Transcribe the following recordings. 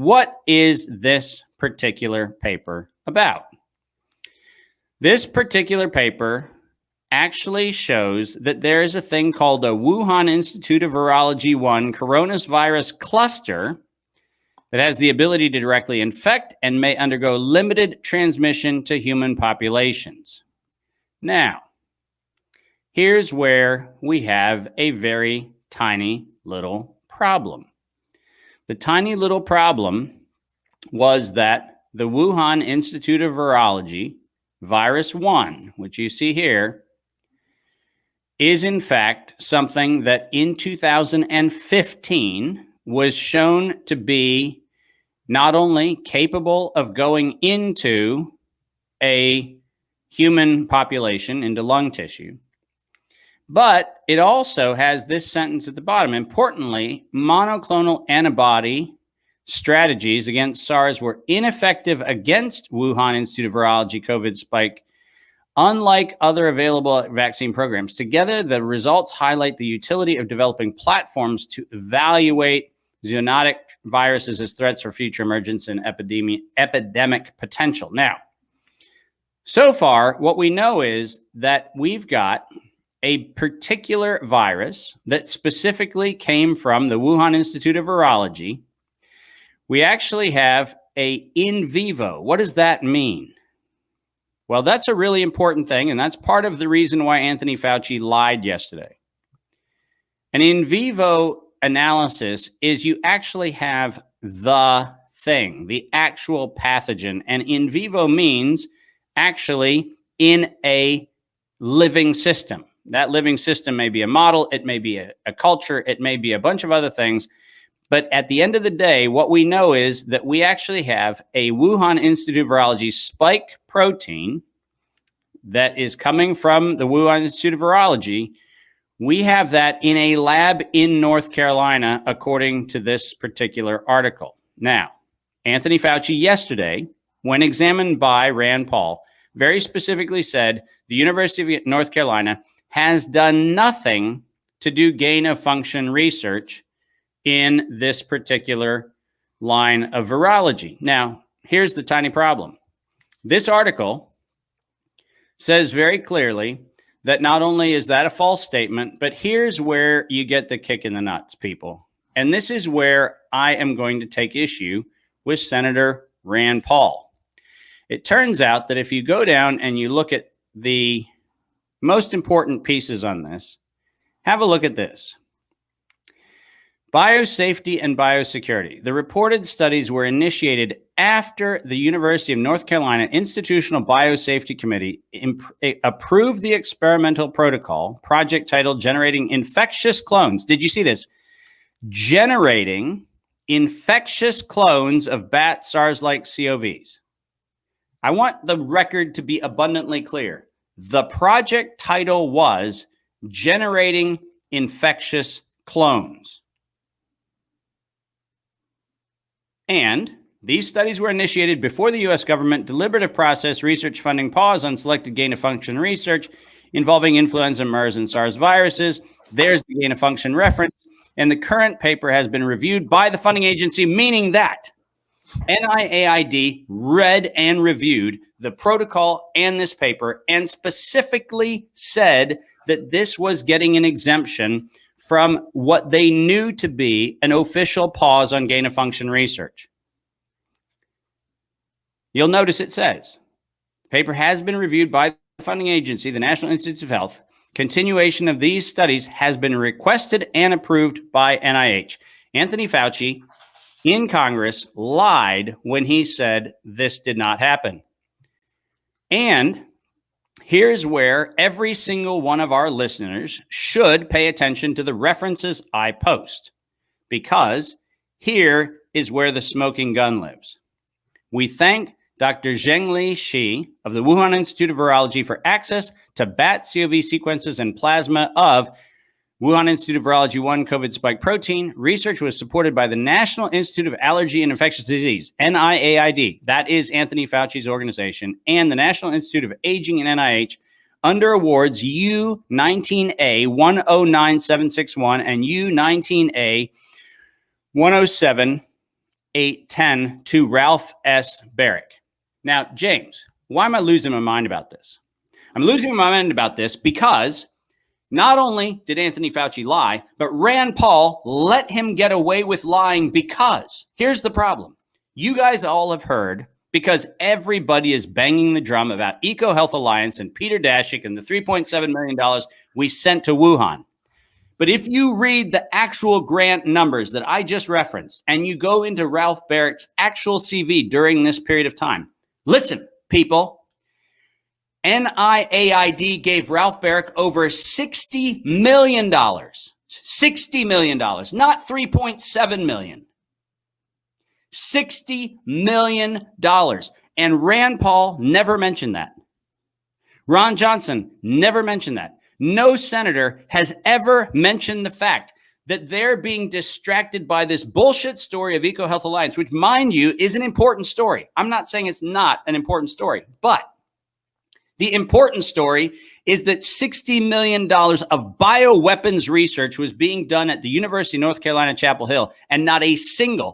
what is this particular paper about? This particular paper actually shows that there is a thing called a Wuhan Institute of Virology 1 coronavirus cluster that has the ability to directly infect and may undergo limited transmission to human populations. Now, here's where we have a very tiny little problem. The tiny little problem was that the Wuhan Institute of Virology virus 1, which you see here, is in fact something that in 2015 was shown to be not only capable of going into a human population, into lung tissue, but it also has this sentence at the bottom. Importantly, monoclonal antibody strategies against SARS were ineffective against Wuhan Institute of Virology COVID spike, unlike other available vaccine programs. Together, the results highlight the utility of developing platforms to evaluate zoonotic viruses as threats for future emergence and epidemic potential. Now, so far, what we know is that we've got a particular virus that specifically came from the Wuhan Institute of Virology. We actually have a in vivo. What does that mean? Well, that's a really important thing, and that's part of the reason why Anthony Fauci lied yesterday. An in vivo analysis is you actually have the thing, the actual pathogen, and in vivo means actually in a living system. That living system may be a model, it may be a culture, it may be a bunch of other things. But at the end of the day, what we know is that we actually have a Wuhan Institute of Virology spike protein that is coming from the Wuhan Institute of Virology. We have that in a lab in North Carolina, according to this particular article. Now, Anthony Fauci yesterday, when examined by Rand Paul, very specifically said the University of North Carolina has done nothing to do gain-of-function research in this particular line of virology. Now, here's the tiny problem. This article says very clearly that not only is that a false statement, but here's where you get the kick in the nuts, people. And this is where I am going to take issue with Senator Rand Paul. It turns out that if you go down and you look at the most important pieces on this, have a look at this. Biosafety and biosecurity. The reported studies were initiated after the University of North Carolina Institutional Biosafety Committee approved the experimental protocol, project titled Generating Infectious Clones. Did you see this? Generating infectious clones of bat SARS-like COVs. I want the record to be abundantly clear. The project title was Generating Infectious Clones. And these studies were initiated before the U.S. government deliberative process research funding pause on selected gain-of-function research involving influenza, MERS, and SARS viruses. There's the gain-of-function reference. And the current paper has been reviewed by the funding agency, meaning that NIAID read and reviewed the protocol and this paper and specifically said that this was getting an exemption from what they knew to be an official pause on gain-of-function research. You'll notice it says, paper has been reviewed by the funding agency, the National Institutes of Health. Continuation of these studies has been requested and approved by NIH. Anthony Fauci in Congress lied when he said this did not happen. And here's where every single one of our listeners should pay attention to the references I post, because here is where the smoking gun lives. We thank Dr. Zhengli Shi of the Wuhan Institute of Virology for access to bat COV sequences and plasma of Wuhan Institute of Virology 1 COVID spike protein. Research was supported by the National Institute of Allergy and Infectious Disease, NIAID. That is Anthony Fauci's organization, and the National Institute of Aging and NIH under awards U19A 109761 and U19A 107 810 to Ralph S. Baric. Now, James, why am I losing my mind about this? I'm losing my mind about this because not only did Anthony Fauci lie, but Rand Paul let him get away with lying because here's the problem. You guys all have heard, because everybody is banging the drum about EcoHealth Alliance and Peter Daszak and the $3.7 million we sent to Wuhan. But if you read the actual grant numbers that I just referenced and you go into Ralph Baric's actual CV during this period of time, listen, people, NIAID gave Ralph Baric over $60 million. $60 million, not $3.7 million. $60 million. And Rand Paul never mentioned that. Ron Johnson never mentioned that. No senator has ever mentioned the fact that they're being distracted by this bullshit story of EcoHealth Alliance, which, mind you, is an important story. I'm not saying it's not an important story, but the important story is that $60 million of bioweapons research was being done at the University of North Carolina, Chapel Hill, and not a single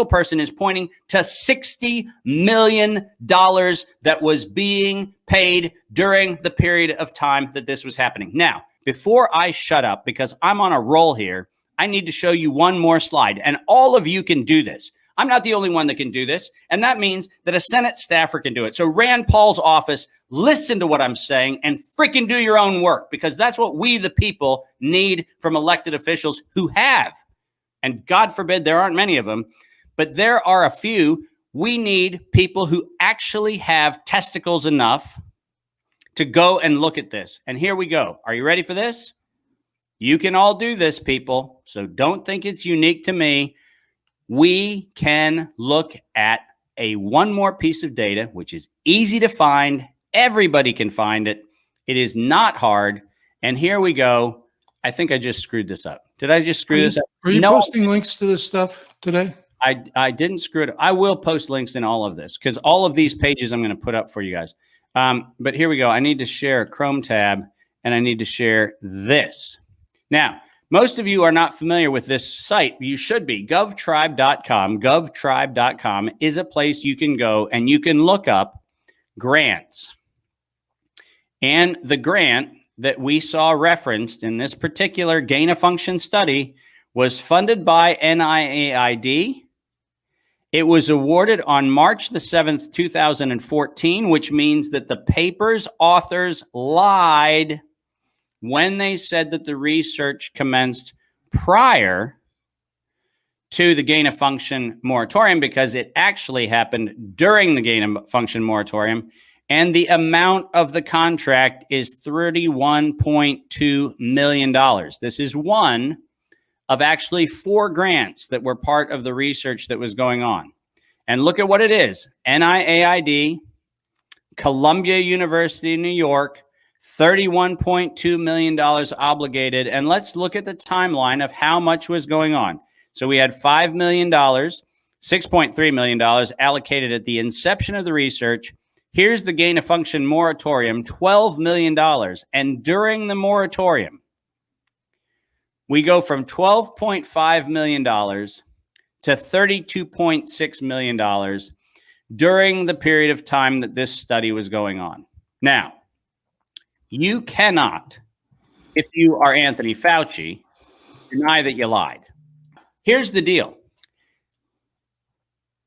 person is pointing to $60 million that was being paid during the period of time that this was happening. Now, before I shut up, because I'm on a roll here, I need to show you one more slide, and all of you can do this. I'm not the only one that can do this, and that means that a Senate staffer can do it. So Rand Paul's office, listen to what I'm saying and freaking do your own work, because that's what we, the people, need from elected officials who have, and God forbid there aren't many of them, but there are a few. We need people who actually have testicles enough to go and look at this. And here we go. Are you ready for this? You can all do this, people. So don't think it's unique to me. We can look at one more piece of data, which is easy to find. Everybody can find it. It is not hard. And here we go. I think I just screwed this up. Did I just screw this up? Are you posting links to this stuff today? I didn't screw it up. I will post links in all of this because all of these pages I'm going to put up for you guys. But here we go. I need to share a Chrome tab and I need to share this. Now, most of you are not familiar with this site. You should be. GovTribe.com. GovTribe.com is a place you can go and you can look up grants. And the grant that we saw referenced in this particular gain-of-function study was funded by NIAID. It was awarded on March the 7th, 2014, which means that the paper's authors lied when they said that the research commenced prior to the gain-of-function moratorium, because it actually happened during the gain-of-function moratorium, and the amount of the contract is $31.2 million. This is one of actually 4 grants that were part of the research that was going on. And look at what it is. NIAID, Columbia University, New York, $31.2 million obligated. And let's look at the timeline of how much was going on. So we had $5 million, $6.3 million allocated at the inception of the research. Here's the gain-of-function moratorium, $12 million. And during the moratorium, we go from $12.5 million to $32.6 million during the period of time that this study was going on. Now, you cannot, if you are Anthony Fauci, deny that you lied. Here's the deal.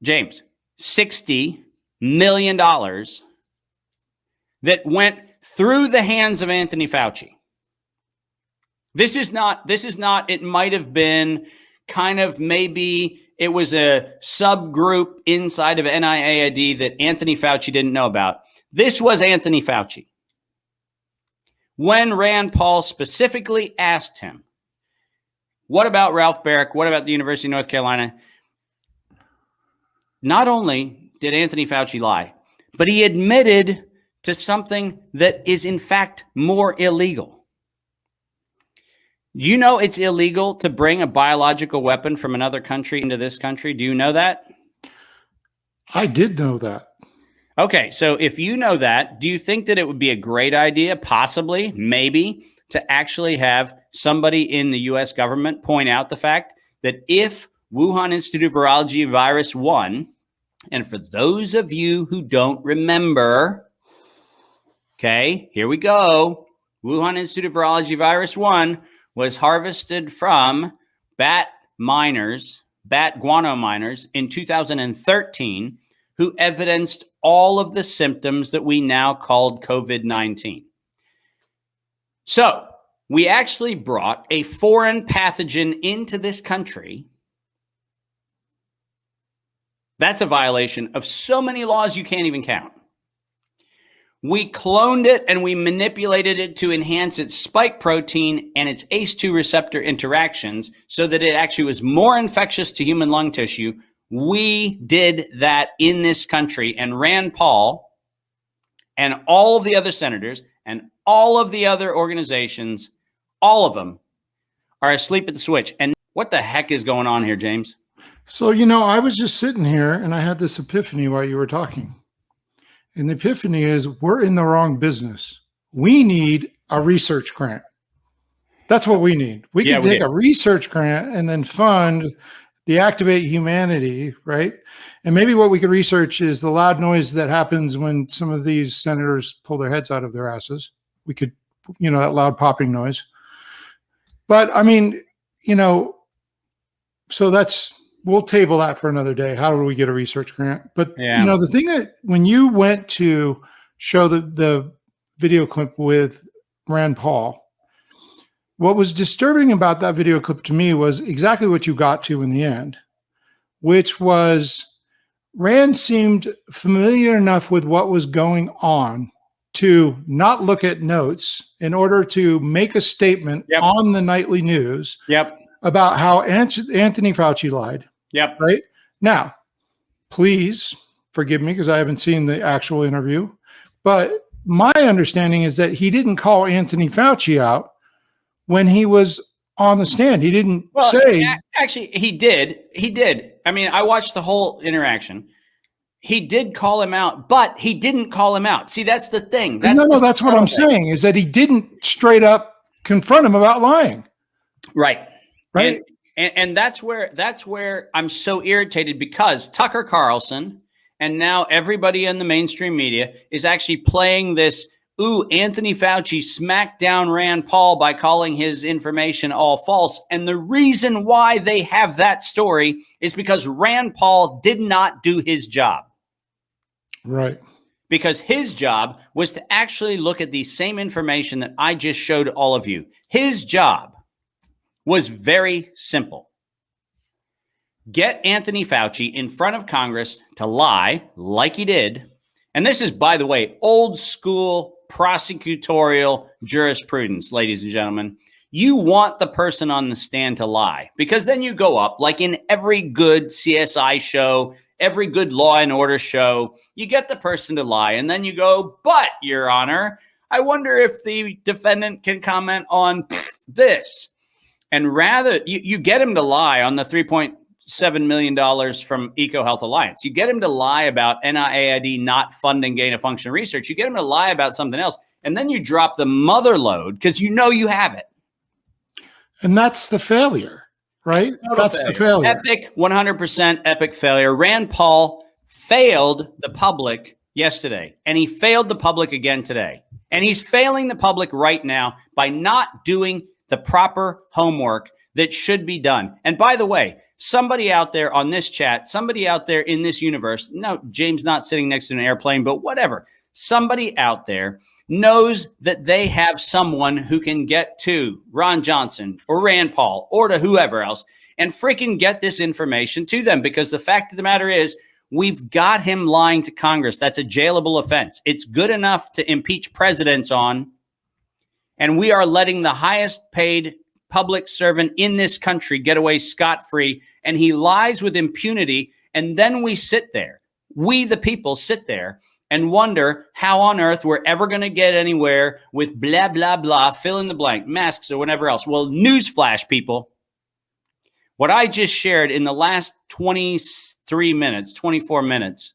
James, $60 million that went through the hands of Anthony Fauci. This is not, it might have been kind of, maybe it was a subgroup inside of NIAID that Anthony Fauci didn't know about. This was Anthony Fauci. When Rand Paul specifically asked him, what about Ralph Baric? What about the University of North Carolina? Not only did Anthony Fauci lie, but he admitted to something that is in fact more illegal. You know it's illegal to bring a biological weapon from another country into this country. Do you know that? I did know that. Okay, so if you know that, do you think that it would be a great idea, possibly, maybe, to actually have somebody in the U.S. government point out the fact that if Wuhan Institute of Virology virus 1. And for those of you who don't remember, okay, here we go. Wuhan Institute of Virology virus 1 was harvested from bat guano miners in 2013 who evidenced all of the symptoms that we now called COVID-19. So we actually brought a foreign pathogen into this country. That's a violation of so many laws you can't even count. We cloned it and we manipulated it to enhance its spike protein and its ACE2 receptor interactions so that it actually was more infectious to human lung tissue. We did that in this country, and Rand Paul and all of the other senators and all of the other organizations, all of them are asleep at the switch. And what the heck is going on here, James? So, you know, I was just sitting here and I had this epiphany while you were talking. And the epiphany is we're in the wrong business. We need a research grant. That's what we need. We can take a research grant and then fund the Activate Humanity, right? And maybe what we could research is the loud noise that happens when some of these senators pull their heads out of their asses. We could, you know, that loud popping noise. But I mean, you know, so we'll table that for another day. How do we get a research grant? But you know, the thing that when you went to show the video clip with Rand Paul, what was disturbing about that video clip to me was exactly what you got to in the end, which was Rand seemed familiar enough with what was going on to not look at notes in order to make a statement on the nightly news about how Anthony Fauci lied. Right? Now, please forgive me because I haven't seen the actual interview, but my understanding is that he didn't call Anthony Fauci out when he was on the stand. He didn't say. Actually, he did. He did. I mean, I watched the whole interaction. He did call him out, but he didn't call him out. See, that's the thing. That's what I'm saying is that he didn't straight up confront him about lying. Right. And that's where I'm so irritated, because Tucker Carlson and now everybody in the mainstream media is actually playing this, Anthony Fauci smacked down Rand Paul by calling his information all false. And the reason why they have that story is because Rand Paul did not do his job. Right. Because his job was to actually look at the same information that I just showed all of you. His job was very simple. Get Anthony Fauci in front of Congress to lie like he did. And this is, by the way, old school prosecutorial jurisprudence, ladies and gentlemen. You want the person on the stand to lie, because then you go up, like in every good CSI show, every good Law and Order show, you get the person to lie. And then you go, but, Your Honor, I wonder if the defendant can comment on this. And rather, you get him to lie on the $3.7 million from EcoHealth Alliance. You get him to lie about NIAID not funding gain-of-function research. You get him to lie about something else. And then you drop the mother load because you know you have it. And that's the failure, right? That's the failure. Epic, 100% epic failure. Rand Paul failed the public yesterday, and he failed the public again today. And he's failing the public right now by not doing the proper homework that should be done. And by the way, somebody out there on this chat, somebody out there in this universe, no, James not sitting next to an airplane, but whatever, somebody out there knows that they have someone who can get to Ron Johnson or Rand Paul or to whoever else and freaking get this information to them. Because the fact of the matter is, we've got him lying to Congress. That's a jailable offense. It's good enough to impeach presidents on. And we are letting the highest paid public servant in this country get away scot-free. And he lies with impunity. And then we sit there, we the people sit there and wonder how on earth we're ever going to get anywhere with blah, blah, blah, fill in the blank, masks or whatever else. Well, newsflash, people. What I just shared in the last 23 minutes, 24 minutes,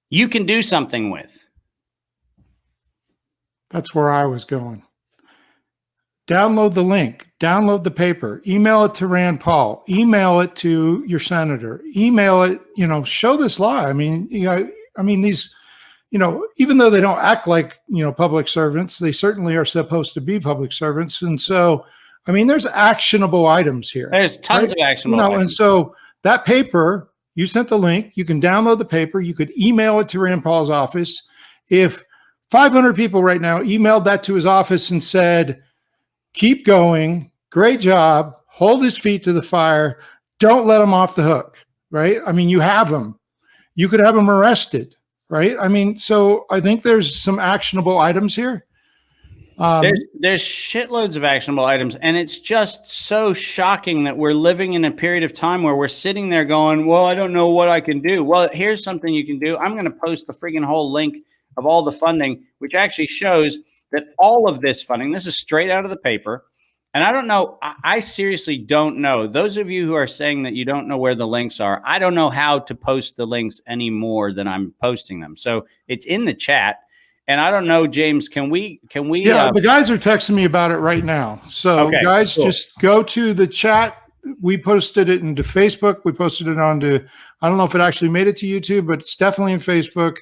you can do something with. That's where I was going. download the link, download the paper, email it to Rand Paul, email it to your senator, email it, show this lie. I mean, these, even though they don't act like, public servants, they certainly are supposed to be public servants. And so, I mean, there's actionable items here. There's tons of actionable items. And so that paper, you sent the link, you can download the paper, you could email it to Rand Paul's office. If 500 people right now emailed that to his office and said, keep going, great job, hold his feet to the fire, don't let him off the hook, right? I mean, you have him. You could have him arrested, right? I mean, so I think there's some actionable items here. There's shitloads of actionable items, and it's just so shocking that we're living in a period of time where we're sitting there going, well, I don't know what I can do. Well, here's something you can do. I'm going to post the friggin' whole link of all the funding, which actually shows that all of this funding, this is straight out of the paper. And I don't know, I seriously don't know. Those of you who are saying that you don't know where the links are, I don't know how to post the links any more than I'm posting them. So it's in the chat. And I don't know, James, can we? Yeah, the guys are texting me about it right now. So okay, guys, cool. Just go to the chat. We posted it into Facebook. We posted it onto, I don't know if it actually made it to YouTube, but it's definitely in Facebook.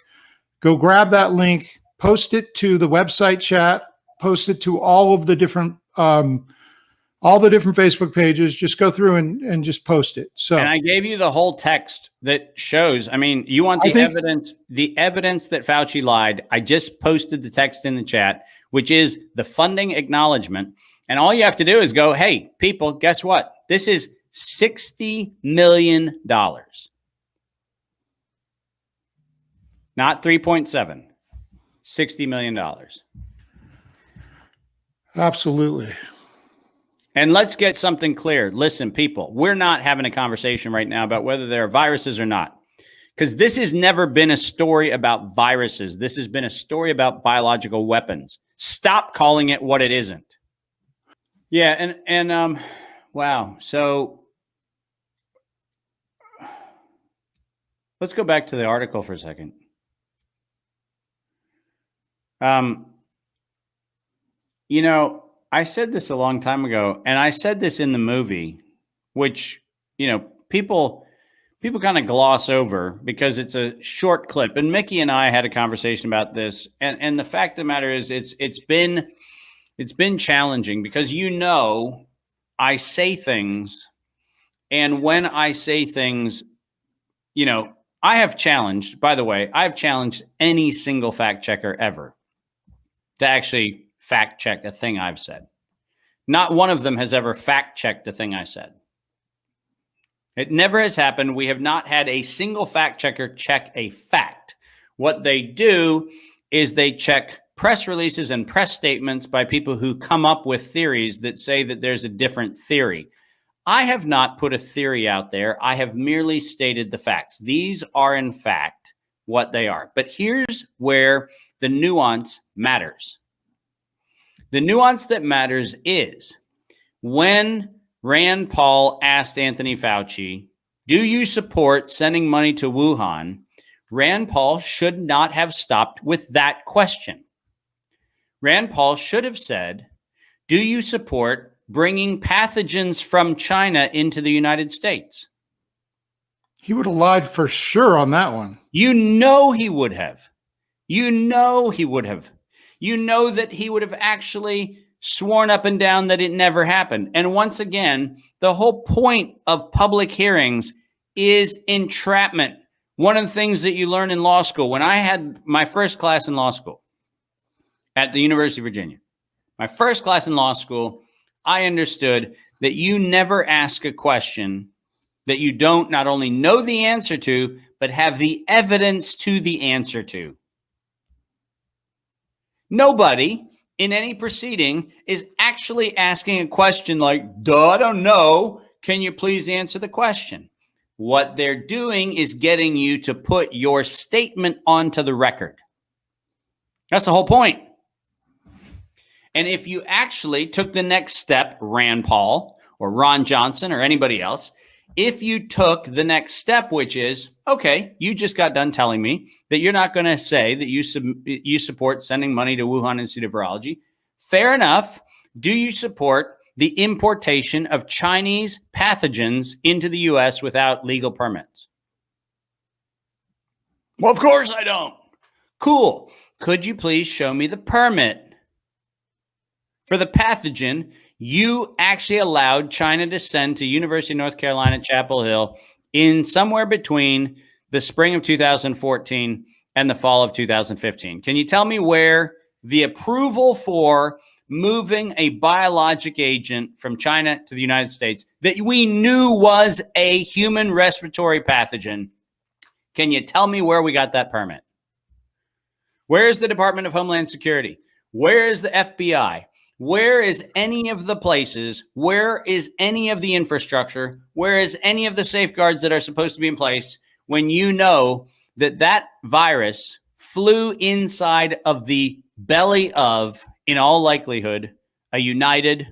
Go grab that link, post it to the website chat, post it to all of the different Facebook pages. Just go through and just post it. So, and I gave you the whole text that shows. I mean, you want the evidence that Fauci lied. I just posted the text in the chat, which is the funding acknowledgement. And all you have to do is go, hey, people, guess what? This is $60 million. Not 3.7, $60 million. Absolutely. And let's get something clear. Listen, people, we're not having a conversation right now about whether there are viruses or not, because this has never been a story about viruses. This has been a story about biological weapons. Stop calling it what it isn't. Yeah. And wow. So let's go back to the article for a second. I said this a long time ago, and I said this in the movie, which, people kind of gloss over because it's a short clip. And Mickey and I had a conversation about this. And the fact of the matter is it's been challenging because, I say things, and when I say things, I have challenged, by the way, I've challenged any single fact checker ever to actually fact check a thing I've said. Not one of them has ever fact checked a thing I said. It never has happened. We have not had a single fact checker check a fact. What they do is they check press releases and press statements by people who come up with theories that say that there's a different theory. I have not put a theory out there. I have merely stated the facts. These are, in fact, what they are. But here's where the nuance matters. The nuance that matters is when Rand Paul asked Anthony Fauci, do you support sending money to Wuhan? Rand Paul should not have stopped with that question. Rand Paul should have said, do you support bringing pathogens from China into the United States? He would have lied for sure on that one. He would have. He that he would have actually sworn up and down that it never happened. And once again, the whole point of public hearings is entrapment. One of the things that you learn in law school, when I had my first class in law school at the University of Virginia, my first class in law school, I understood that you never ask a question that you don't not only know the answer to, but have the evidence to the answer to. Nobody in any proceeding is actually asking a question like, duh, I don't know. Can you please answer the question? What they're doing is getting you to put your statement onto the record. That's the whole point. And if you actually took the next step, Rand Paul or Ron Johnson or anybody else, if you took the next step, which is, okay, you just got done telling me that you're not going to say that you support sending money to Wuhan Institute of Virology. Fair enough. Do you support the importation of Chinese pathogens into the U.S. without legal permits? Well, of course I don't. Cool. Could you please show me the permit for the pathogen you actually allowed China to send to University of North Carolina, Chapel Hill in somewhere between the spring of 2014 and the fall of 2015? Can you tell me where the approval for moving a biologic agent from China to the United States that we knew was a human respiratory pathogen, can you tell me where we got that permit? Where is the Department of Homeland Security? Where is the FBI? Where is any of the places? Where is any of the infrastructure? Where is any of the safeguards that are supposed to be in place when you know that that virus flew inside of the belly of, in all likelihood, a United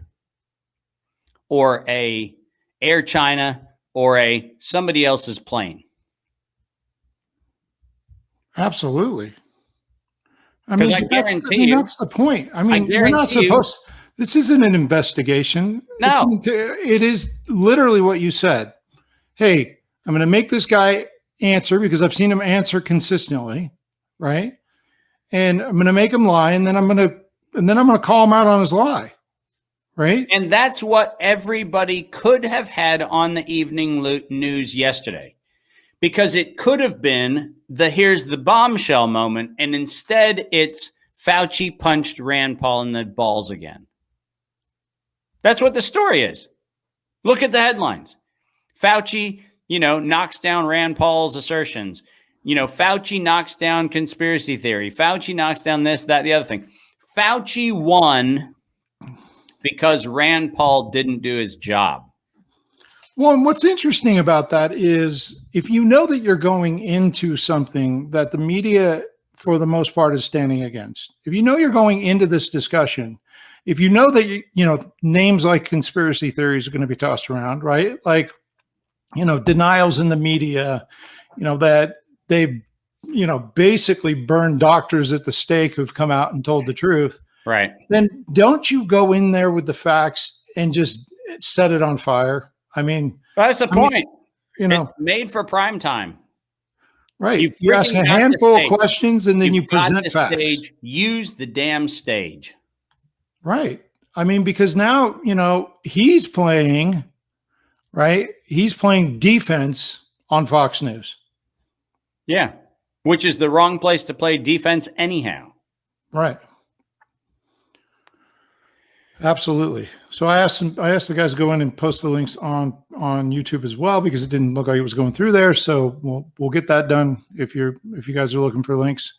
or a Air China or a somebody else's plane? Absolutely. I mean, that's the point. I mean, we're not supposed. This isn't an investigation. No, it is literally what you said. Hey, I'm going to make this guy answer because I've seen him answer consistently, right? And I'm going to make him lie, and then I'm going to call him out on his lie, right? And that's what everybody could have had on the evening news yesterday, because it could have been the here's the bombshell moment, and instead it's Fauci punched Rand Paul in the balls again. That's what the story is. Look at the headlines. Fauci, knocks down Rand Paul's assertions. Fauci knocks down conspiracy theory. Fauci knocks down this, that, the other thing. Fauci won because Rand Paul didn't do his job. Well, and what's interesting about that is if you know that you're going into something that the media, for the most part, is standing against, if you know you're going into this discussion, if you know that, names like conspiracy theories are going to be tossed around, right? Like, denials in the media, that they've, basically burned doctors at the stake who've come out and told the truth. Right. Then don't you go in there with the facts and just set it on fire? I mean, that's the point. It's made for prime time. Right. You ask a handful of questions and then you present facts. Use the damn stage. Right. I mean, because now, he's playing, right? He's playing defense on Fox News. Yeah. Which is the wrong place to play defense anyhow. Right. Absolutely. So I asked the guys to go in and post the links on YouTube as well, because it didn't look like it was going through there. So we'll get that done if you guys are looking for links.